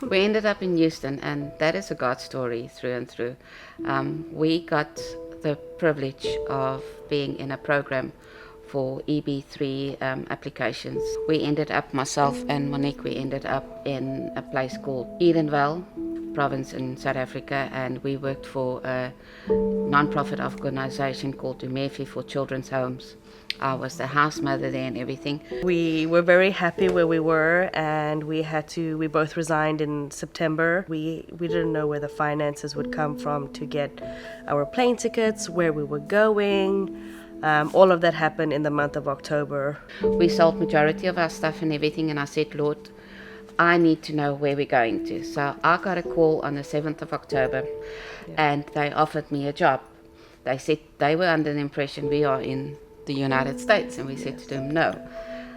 We ended up in Houston, and that is a God story through and through. We got the privilege of being in a program for EB3 applications. We ended up, myself and Monique, we ended up in a place called Edenvale province in South Africa, and we worked for a non-profit organization called Umefi for children's homes. I was the house mother there and everything. We were very happy where we were, and we both resigned in September. We didn't know where the finances would come from to get our plane tickets, where we were going. All of that happened in the month of October. We sold majority of our stuff and everything, and I said, Lord, I need to know where we're going to. So I got a call on the 7th of October, and they offered me a job. They said they were under the impression we are in the United States, and we said to them, no.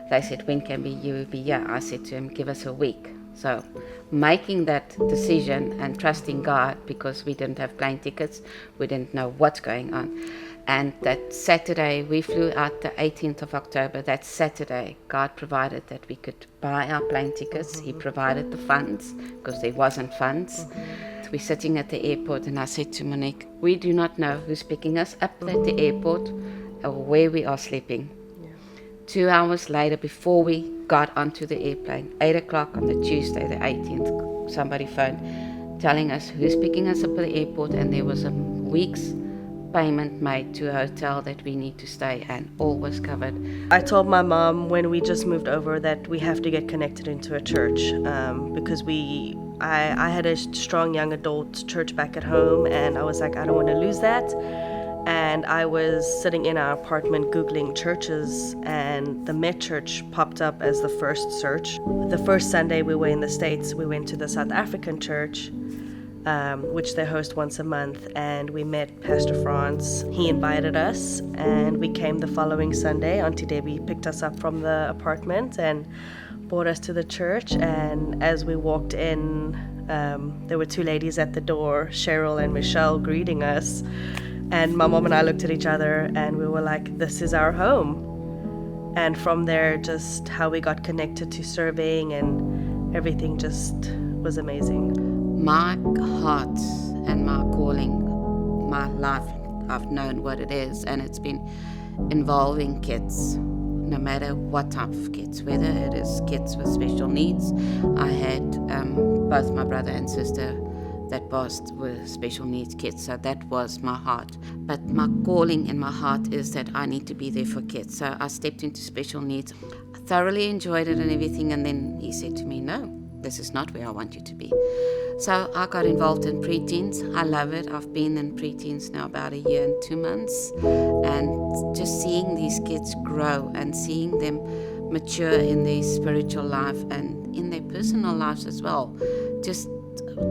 They said, when can you be here? I said to them, give us a week. So making that decision and trusting God, because we didn't have plane tickets, we didn't know what's going on. And that Saturday, we flew out the 18th of October. That Saturday, God provided that we could buy our plane tickets. He provided the funds, because there wasn't funds. We're sitting at the airport, and I said to Monique, we do not know who's picking us up at the airport or where we are sleeping. 2 hours later, before we got onto the airplane, 8 o'clock on the Tuesday, the 18th, somebody phoned telling us who's picking us up at the airport, and there was a week's payment made to a hotel that we need to stay, and all was covered. I told my mom when we just moved over that we have to get connected into a church, because I had a strong young adult church back at home, and I was like, I don't want to lose that. And I was sitting in our apartment Googling churches, and the Met Church popped up as the first search. The first Sunday we were in the States, we went to the South African church, which they host once a month, and we met Pastor Franz. He invited us, and we came the following Sunday. Auntie Debbie picked us up from the apartment and brought us to the church, and as we walked in, there were two ladies at the door, Cheryl and Michelle, greeting us. And my mom and I looked at each other, and we were like, this is our home. And from there, just how we got connected to serving, and everything just was amazing. My heart and my calling, my life, I've known what it is, and it's been involving kids, no matter what type of kids, whether it is kids with special needs. I had both my brother and sister that passed with special needs kids, so that was my heart. But my calling in my heart is that I need to be there for kids. So I stepped into special needs. I thoroughly enjoyed it and everything, and then he said to me, no, this is not where I want you to be. So I got involved in preteens. I love it. I've been in preteens now about 1 year and 2 months, and just seeing these kids grow and seeing them mature in their spiritual life and in their personal lives as well just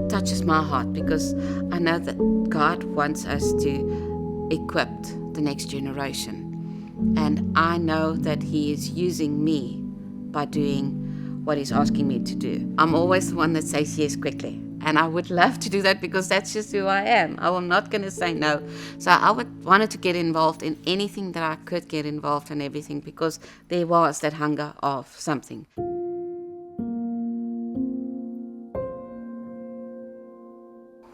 touches my heart, because I know that God wants us to equip the next generation, and I know that He is using me by doing what He's asking me to do. I'm always the one that says yes quickly, and I would love to do that because that's just who I am. I'm not going to say no. So I wanted to get involved in anything that I could get involved in, everything, because there was that hunger of something.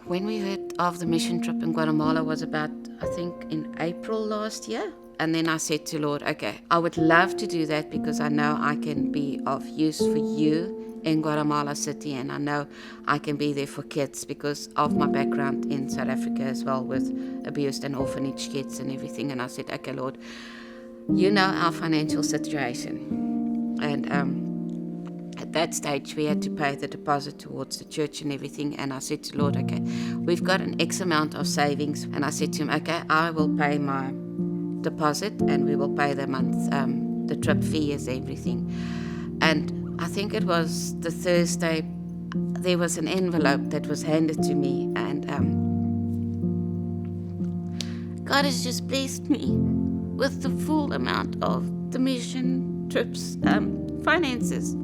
When we heard of the mission trip in Guatemala was about, I think, in April last year. And then I said to Lord, okay, I would love to do that because I know I can be of use for you in Guatemala City, and I know I can be there for kids because of my background in South Africa as well with abused and orphanage kids and everything. And I said, okay, Lord, you know our financial situation. And at that stage, we had to pay the deposit towards the church and everything. And I said to Lord, okay, we've got an X amount of savings. And I said to him, okay, I will pay my deposit and we will pay the month, the trip fee is everything. And I think it was the Thursday, there was an envelope that was handed to me. And God has just blessed me with the full amount of the mission trips finances.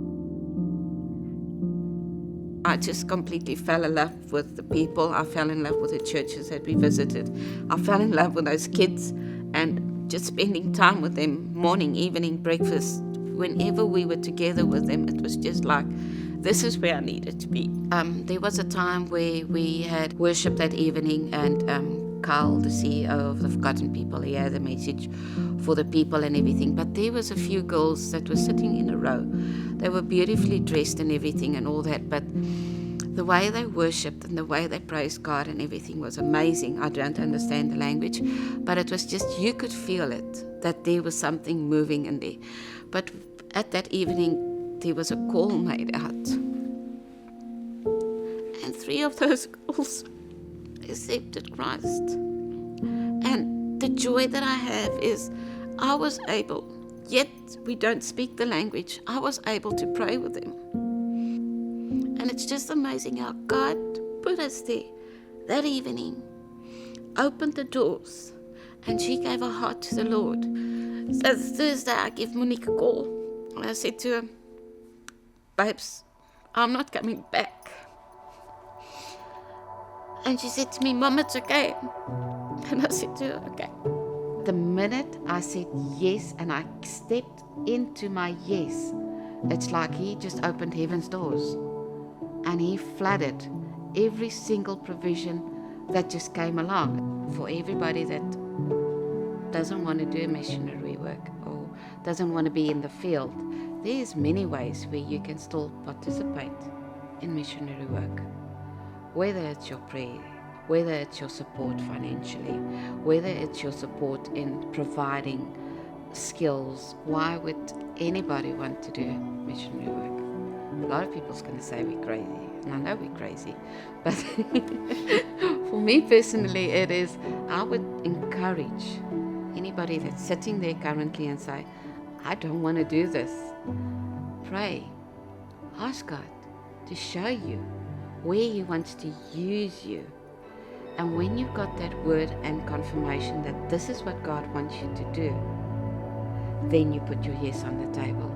I just completely fell in love with the people. I fell in love with the churches that we visited. I fell in love with those kids and just spending time with them, morning, evening, breakfast. Whenever we were together with them, it was just like this is where I needed to be. There was a time where we had worship that evening, and Carl, the CEO of the Forgotten People, he had a message for the people and everything. But there was a few girls that were sitting in a row. They were beautifully dressed and everything and all that, but the way they worshipped and the way they praised God and everything was amazing. I don't understand the language, but it was just, you could feel it, that there was something moving in there. But at that evening, there was a call made out. And 3 of those girls accepted Christ. And the joy that I have is I was able, yet we don't speak the language, I was able to pray with them. And it's just amazing how God put us there that evening, opened the doors, and she gave her heart to the Lord. So Thursday, I give Monique a call, and I said to her, babes, I'm not coming back. And she said to me, Mom, it's okay. And I said to her, okay. The minute I said yes, and I stepped into my yes, it's like he just opened heaven's doors. And he flooded every single provision that just came along. For everybody that doesn't want to do missionary work or doesn't want to be in the field, there's many ways where you can still participate in missionary work. Whether it's your prayer, whether it's your support financially, whether it's your support in providing skills. Why would anybody want to do missionary work? A lot of people's going to say we're crazy, and I know we're crazy, but for me personally it is, I would encourage anybody that's sitting there currently and say, I don't want to do this. Pray, ask God to show you where He wants to use you. And when you've got that word and confirmation that this is what God wants you to do, then you put your yes on the table.